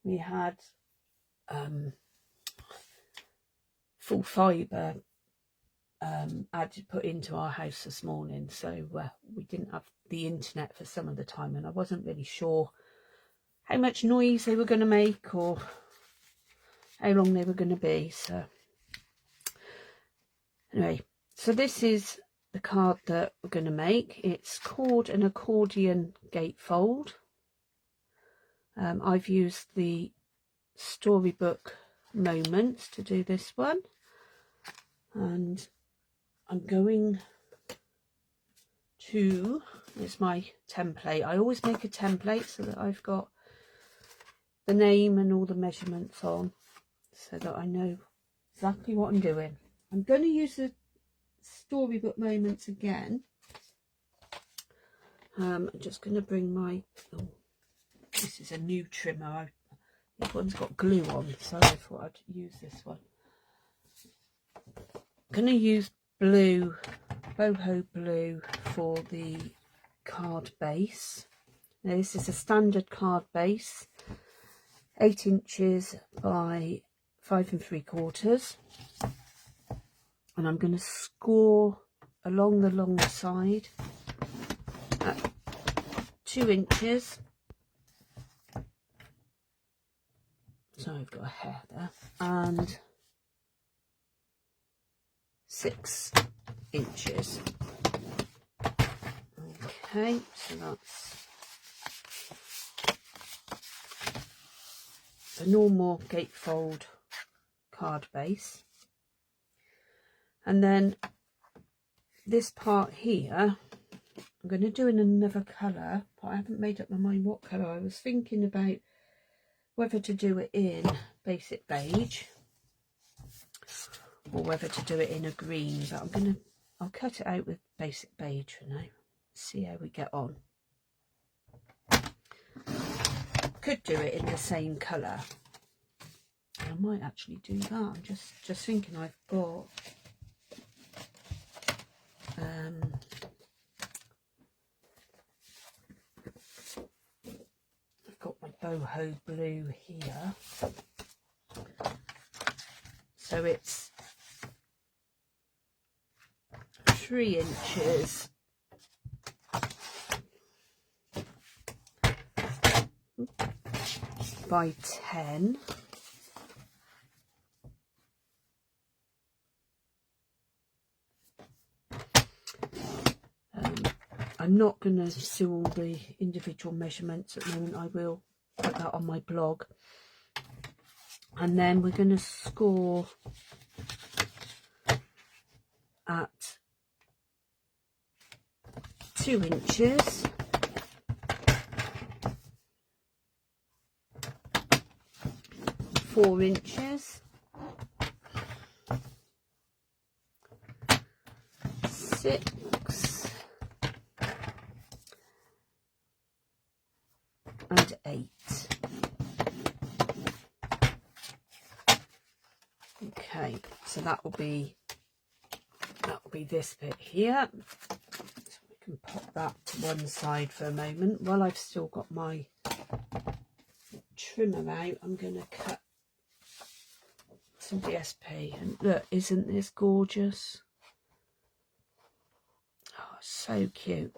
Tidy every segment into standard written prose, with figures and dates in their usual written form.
we had full fibre ad put into our house this morning, so we didn't have the internet for some of the time, and I wasn't really sure how much noise they were going to make or how long they were going to be. So anyway, so this is the card that we're going to make. It's called an Accordion Gate Fold. I've used the Storybook Moments to do this one, and I'm going to, it's my template. I always make a template so that I've got the name and all the measurements on, so that I know exactly what I'm doing. I'm going to use the Storybook Moments again. I'm just going to bring my, oh, this is a new trimmer. This one's got glue on, so I thought I'd use this one. I'm going to use blue, boho blue, for the card base. Now this is a standard card base, 8 inches by 5 3/4, and I'm going to score along the long side at 2 inches. So I've got a hair there, and 6 inches. Okay, so that's a normal gatefold card base. And then this part here, I'm going to do in another colour, but I haven't made up my mind what colour. I was thinking about whether to do it in basic beige or whether to do it in a green, but I'll cut it out with basic beige for now. See how we get on. Could do it in the same colour. I might actually do that. I'm just thinking I've got my boho blue here, so it's 3 inches by 10. I'm not going to do all the individual measurements at the moment. I will put that on my blog. And then we're going to score at 2 inches. Four inches. 6. And 8. Okay, so that will be this bit here. So we can pop that to one side for a moment. While I've still got my trimmer out, I'm going to cut some DSP. And look, isn't this gorgeous? Oh, so cute.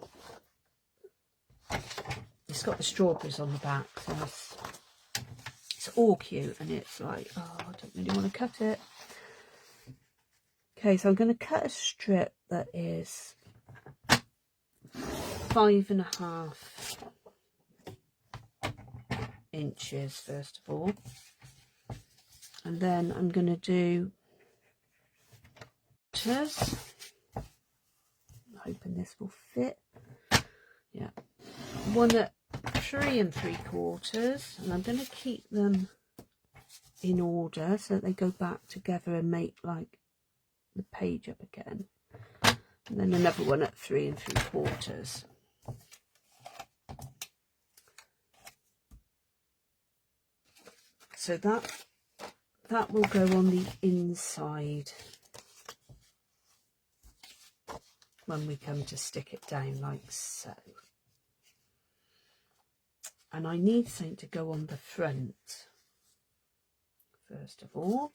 It's got the strawberries on the back, so it's all cute, and it's like, oh, I don't really want to cut it. Okay, so I'm going to cut a strip that is 5.5 inches first of all, and then I'm going to do meters. I'm hoping this will fit. Yeah, one at 3 3/4, and I'm going to keep them in order so that they go back together and make like the page up again, and then another one at 3 3/4. So that will go on the inside when we come to stick it down, like so. And I need something to go on the front. first of all.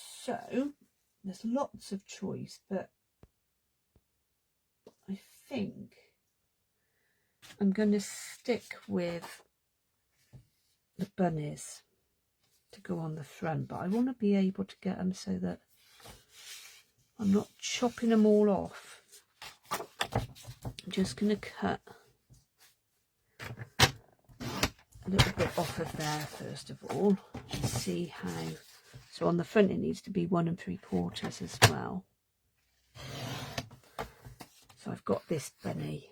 So there's lots of choice, but I think I'm going to stick with the bunnies to go on the front, but I want to be able to get them so that I'm not chopping them all off. I'm just going to cut a little bit off of there first of all and see how. So on the front it needs to be 1 3/4 as well. So I've got this bunny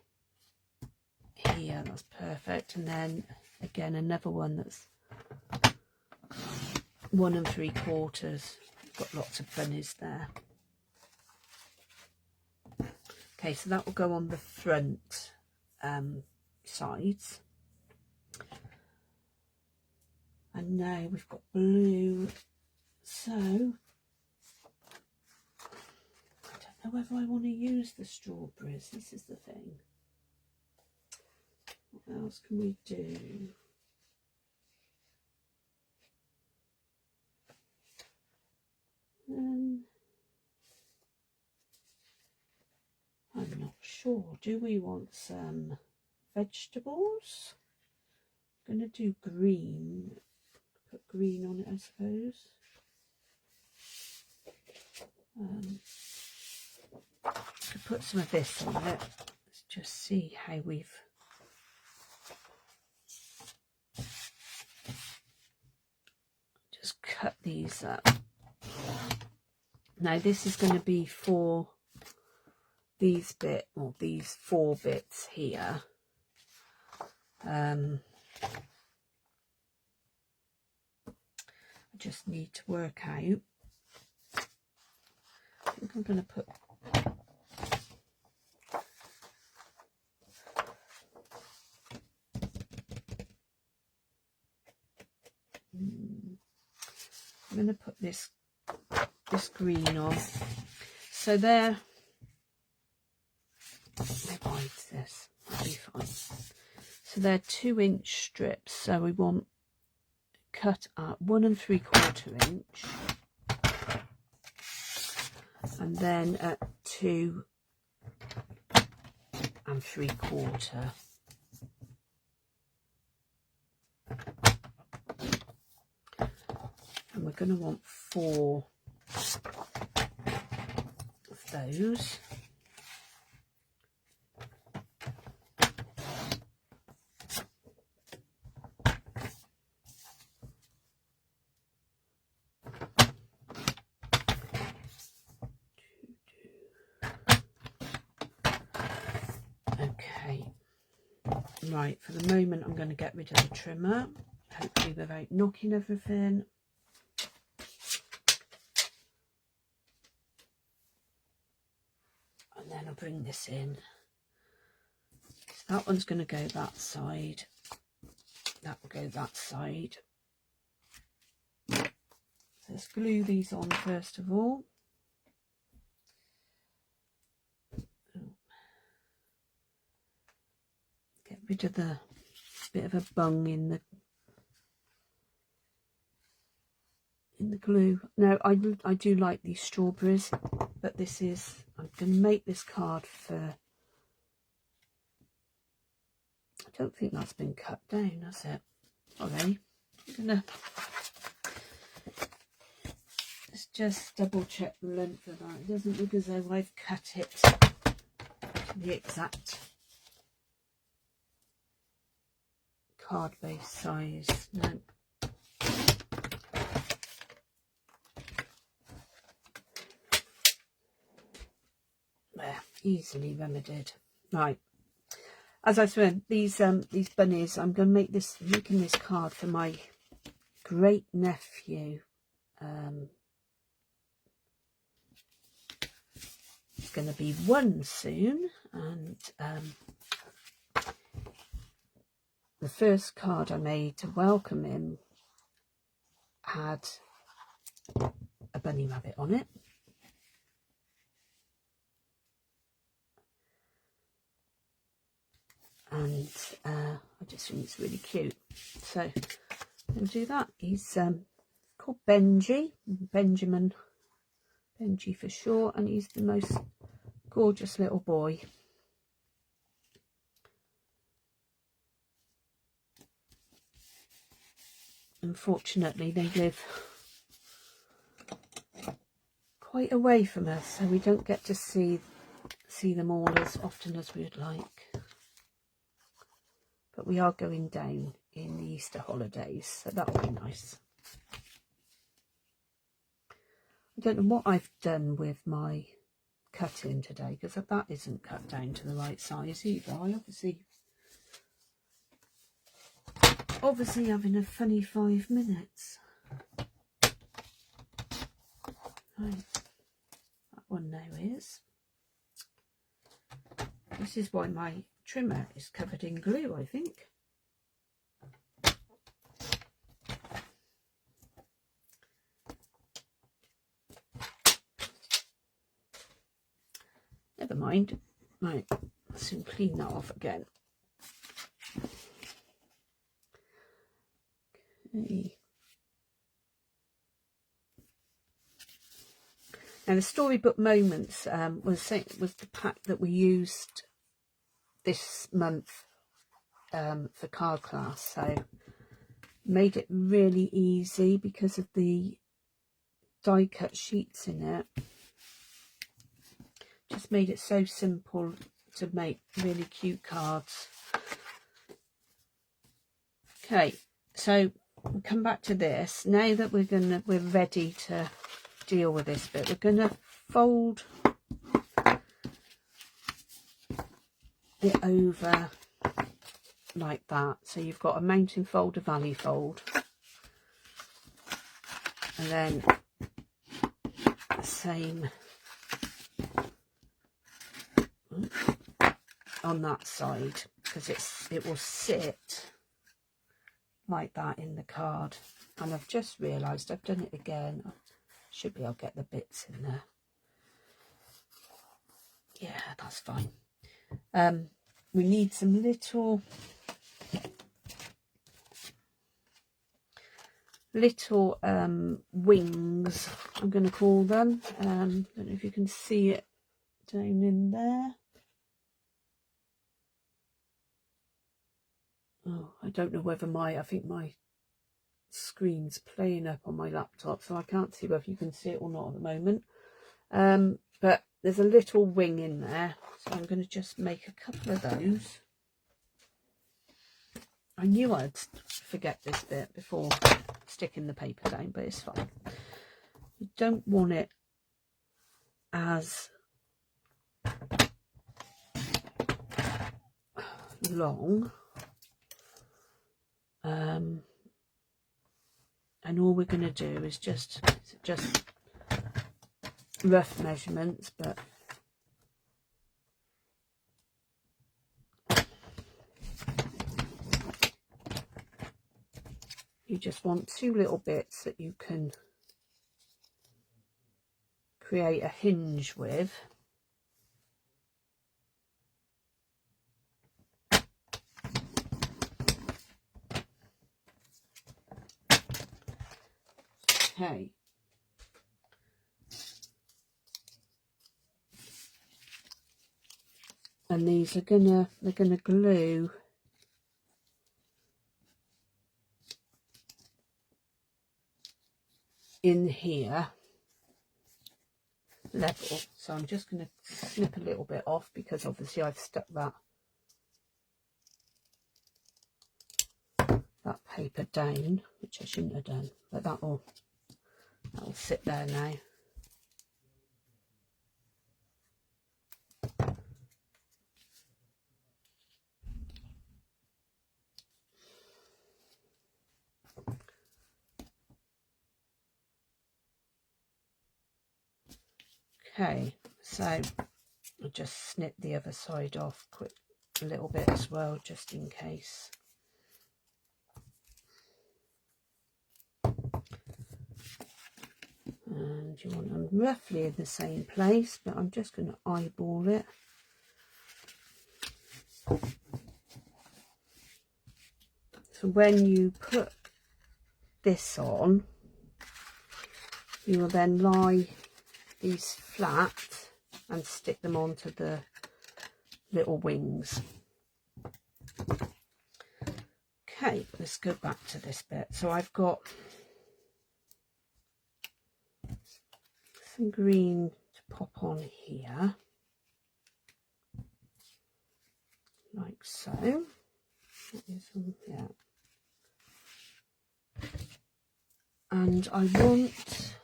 here, that's perfect, and then again another one that's 1 3/4. Got lots of bunnies there. Okay, so that will go on the front sides. And now we've got blue, so I don't know whether I want to use the strawberries. This is the thing. What else can we do? I'm not sure. Do we want some vegetables? I'm going to do green. Put green on it, I suppose. Could put some of this on it. Let's just see how we've just cut these up. Now this is going to be for these these 4 bits here. I just need to work out. I think I'm going to put this green on. So there. Maybe I'll use this. That'll be fine. So they're 2-inch strips. So we want cut at 1 3/4 inch, and then at 2 3/4. And we're going to want 4 of those. Okay, right, for the moment I'm going to get rid of the trimmer, hopefully without knocking everything. And then I'll bring this in. So that one's going to go that side, that will go that side. So let's glue these on first of all. Get rid of the bit of a bung in the glue. Now I do like these strawberries, but this is, I'm going to make this card for, I don't think that's been cut down, has it? Okay, I'm going to just double check the length of that. It doesn't look as though I've cut it to the exact card base size. No. There, easily remedied. Right, as I said, these bunnies, I'm going to making this card for my great nephew. He's going to be 1 soon, and the first card I made to welcome him had a bunny rabbit on it. And I just think it's really cute. So I'm going to do that. He's called Benji, Benji for short, and he's the most gorgeous little boy. Unfortunately, they live quite away from us, so we don't get to see them all as often as we would like. But we are going down in the Easter holidays, so that'll be nice. I don't know what I've done with my cutting today, because that isn't cut down to the right size either. I obviously having a funny 5 minutes. Right, that one now is. This is why my trimmer is covered in glue, I think. Never mind. Right, I'll soon clean that off again. Okay. Now the Storybook Moments was the pack that we used this month for card class, so made it really easy because of the die cut sheets in it. Just made it so simple to make really cute cards. Okay, so we'll come back to this now that we're ready to deal with this bit. We're gonna fold it over like that, so you've got a mountain fold, a valley fold, and then the same on that side, because it will sit like that in the card. And I've just realised I've done it again. I should be able to get the bits in there. Yeah, that's fine. We need some little wings, I'm going to call them. Don't know if you can see it down in there. Oh, I don't know whether I think my screen's playing up on my laptop, so I can't see whether you can see it or not at the moment. But there's a little wing in there, so I'm going to just make a couple of those. I knew I'd forget this bit before sticking the paper down, but it's fine. You don't want it as long. And all we're going to do is just rough measurements, but you just want 2 little bits that you can create a hinge with. Okay. And these are they're gonna glue in here level. So I'm just gonna snip a little bit off because obviously I've stuck that paper down, which I shouldn't have done, but that'll sit there now. Okay, so I'll just snip the other side off a little bit as well, just in case. And you want them roughly in the same place, but I'm just going to eyeball it. So when you put this on, you will then lie these flat and stick them onto the little wings. Okay, let's go back to this bit. So I've got some green to pop on here, like so. Yeah. And I want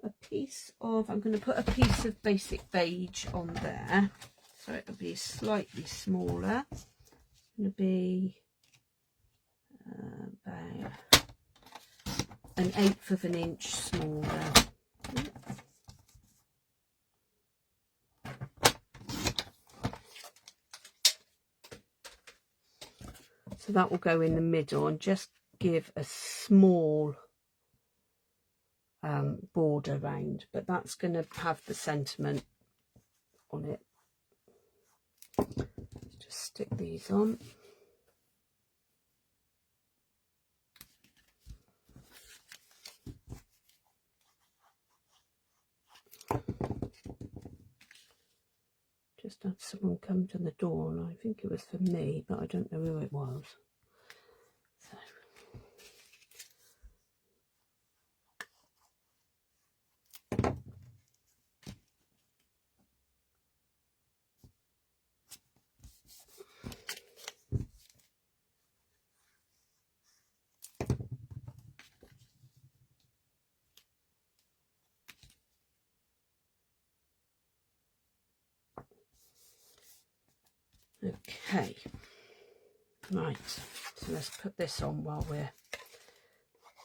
a piece of, I'm going to put a piece of basic beige on there, so it'll be slightly smaller. It's going to be about 1/8 of an inch smaller. So that will go in the middle and just give a small border round, but that's going to have the sentiment on it. Just stick these on. Just had someone come to the door, and I think it was for me, but I don't know who it was. So. Okay, right, so let's put this on while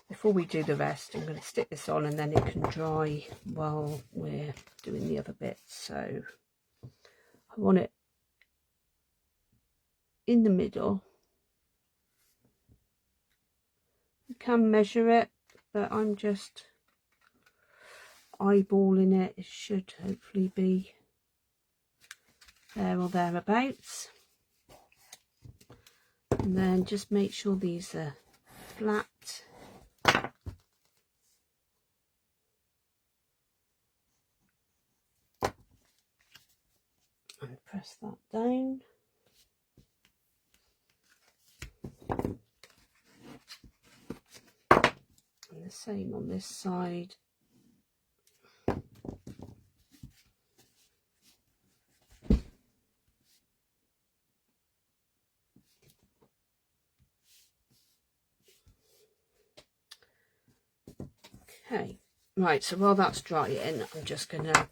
before we do the rest. I'm going to stick this on and then it can dry while we're doing the other bits. So I want it in the middle. You can measure it, but I'm just eyeballing it. It should hopefully be there or thereabouts. And then just make sure these are flat. And press that down. And the same on this side. Okay, right, so while that's drying, I'm just going to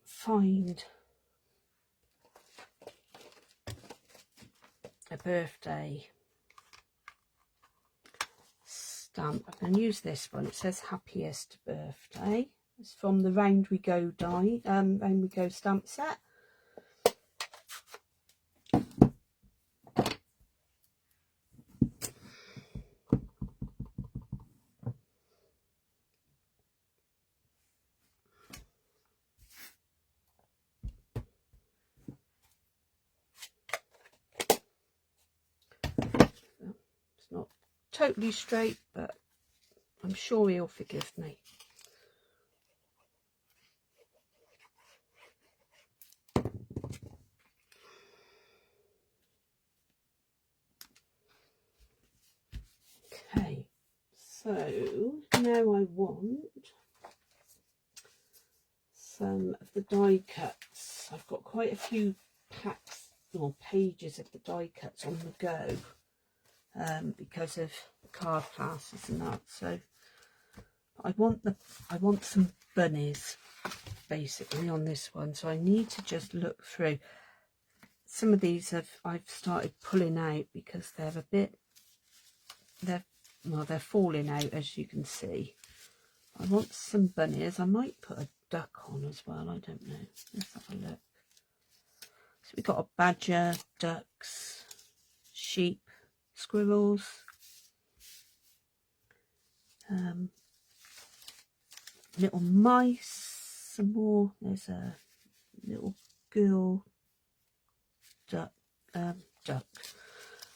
find a birthday stamp. I can use this one. It says happiest birthday. It's from the Round We Go Round We Go stamp set. It's not totally straight, but I'm sure he'll forgive me. Okay, so now I want some of the die cuts. I've got quite a few packs or pages of the die cuts on the go because of card classes and that. So I want some bunnies basically on this one. So I need to just look through. Some of these I've started pulling out because they're a bit, they're falling out, as you can see. I want some bunnies. I might put a duck on as well, I don't know. Let's have a look. So we've got a badger, ducks, sheep, squirrels. little mice, some more. There's a little girl duck,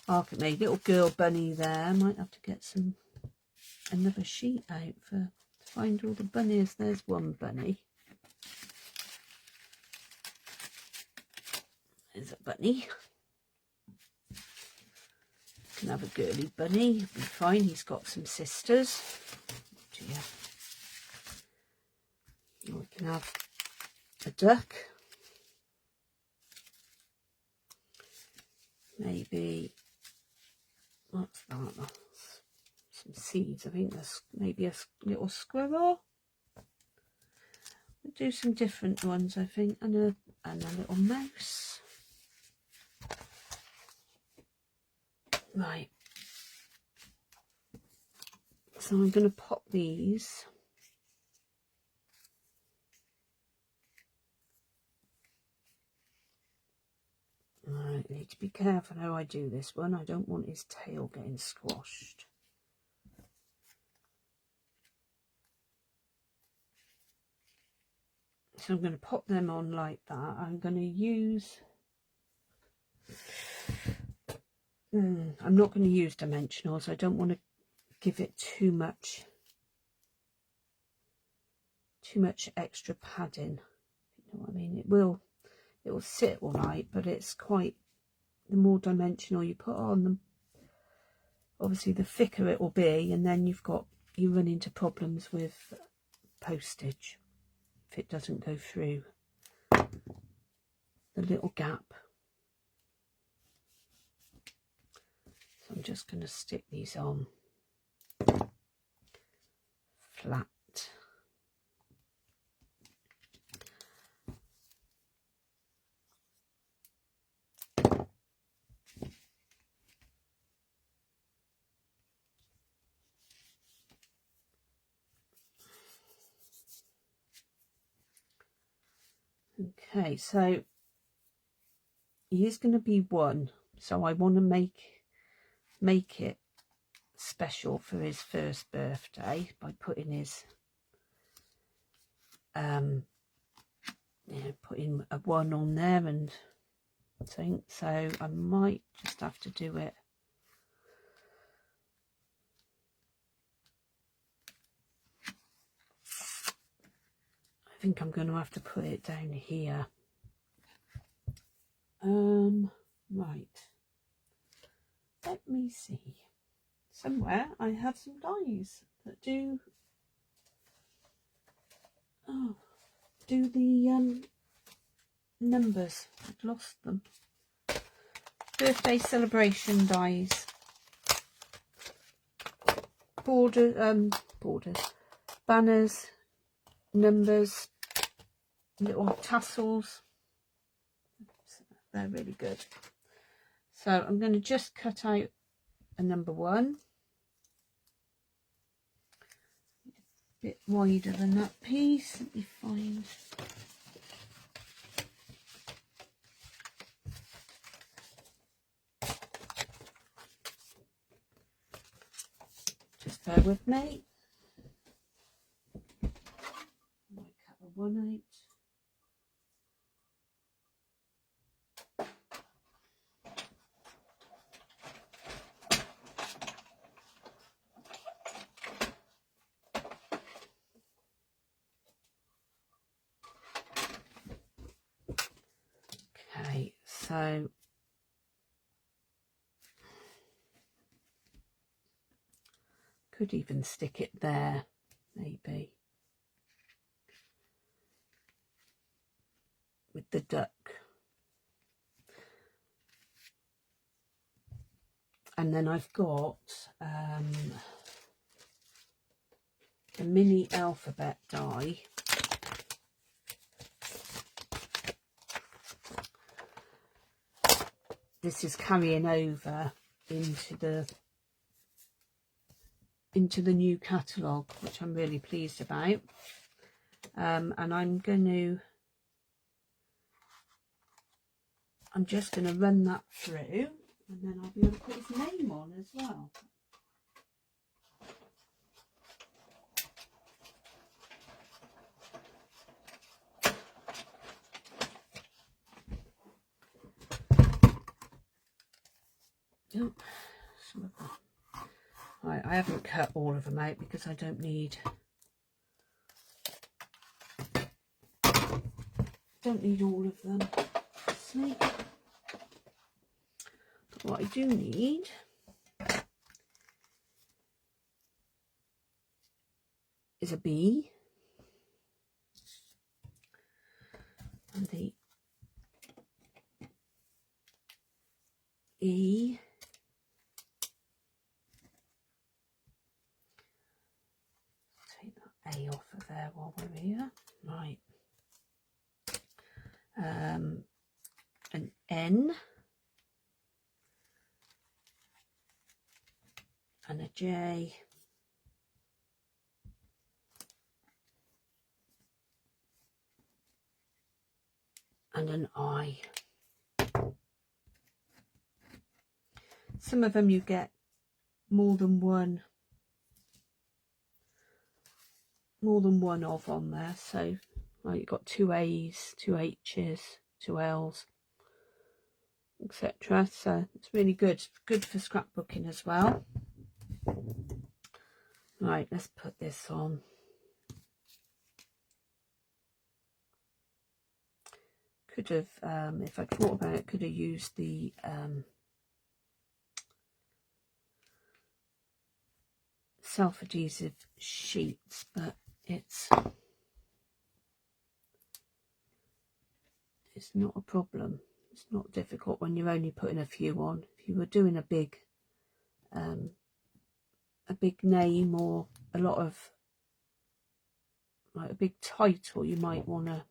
Archimede, little girl bunny there. Might have to get another sheet out to find all the bunnies. There's one bunny. There's a bunny. Can have a girly bunny, be fine. He's got some sisters. Dear. We can have a duck. Maybe, what's that? That's some seeds. I think there's maybe a little squirrel. We'll do some different ones, I think, and a little mouse. Right. So I'm going to pop these. Right, need to be careful how I do this one. I don't want his tail getting squashed. So I'm going to pop them on like that. I'm going to use... I'm not going to use dimensionals. I don't want to give it too much extra padding. You know what I mean? It will sit all right, but it's quite, the more dimensional you put on them, obviously the thicker it will be, and then you run into problems with postage if it doesn't go through the little gap. So I'm just going to stick these on flat. Okay, so he is going to be one, so I want to make it special for his first birthday by putting his putting a 1 on there and thing. So I might just have to do it I think I'm going to have to put it down here. Right, let me see. Somewhere I have some dies that do the numbers. I've lost them. Birthday celebration dies. Borders, banners, numbers, little tassels. They're really good. So I'm going to just cut out a number 1. A bit wider than that piece. Let me find. Just bear with me. I might cut a 1/8. Okay, so could even stick it there, maybe, with the duck. And then I've got the mini alphabet die. This is carrying over into the new catalogue, which I'm really pleased about. And I'm just going to run that through, and then I'll be able to put his name on as well. Oh, some of them. Right, I haven't cut all of them out because I don't need all of them. See? But what I do need is a B and the E. Take that A off of there while we're here. Right. An N and a J and an I. Some of them you get more than one of on there, so like you've got 2 A's, 2 H's, 2 L's, etc. So it's really good for scrapbooking as well. Right, let's put this on. Could have, if I'd thought about it, could have used the self-adhesive sheets, but it's not a problem. It's not difficult when you're only putting a few on. If you were doing a big name or a lot of like a big title, you might want to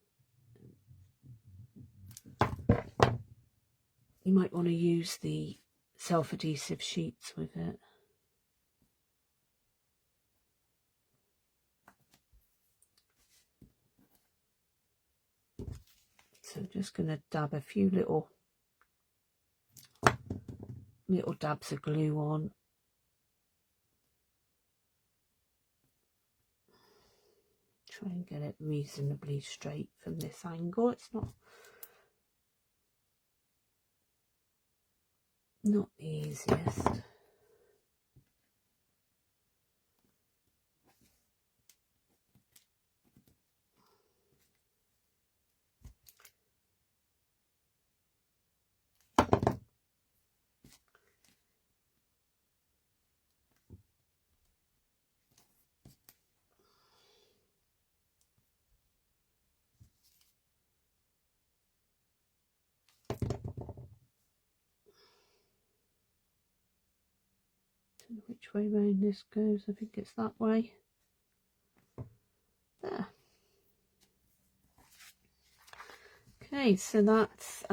use the self-adhesive sheets with it. So I'm just going to dab a few little dabs of glue on. Try and get it reasonably straight from this angle. It's not the easiest. Don't know which way round this goes. I think it's that way. There. Okay, so that's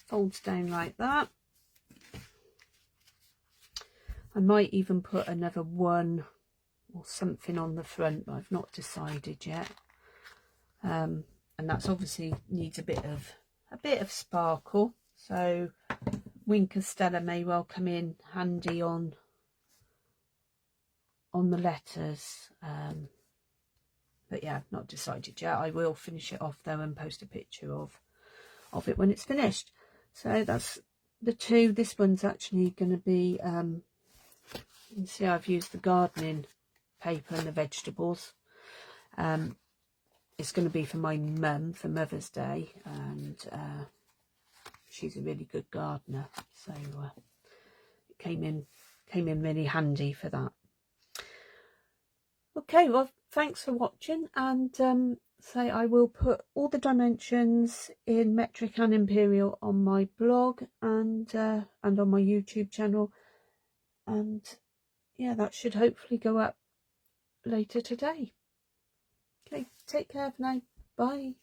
folds down like that. I might even put another one or something on the front, but I've not decided yet. And that's obviously needs a bit of sparkle. So Wink of Stella may well come in handy on the letters. But yeah, not decided yet. I will finish it off though and post a picture of it when it's finished. So that's the two. This one's actually going to be, you can see I've used the gardening paper and the vegetables. It's going to be for my mum for Mother's Day, and she's a really good gardener, so it came in really handy for that. Okay, well, thanks for watching, and say I will put all the dimensions in metric and imperial on my blog and on my YouTube channel, and yeah, that should hopefully go up later today. Okay, take care for now. Bye.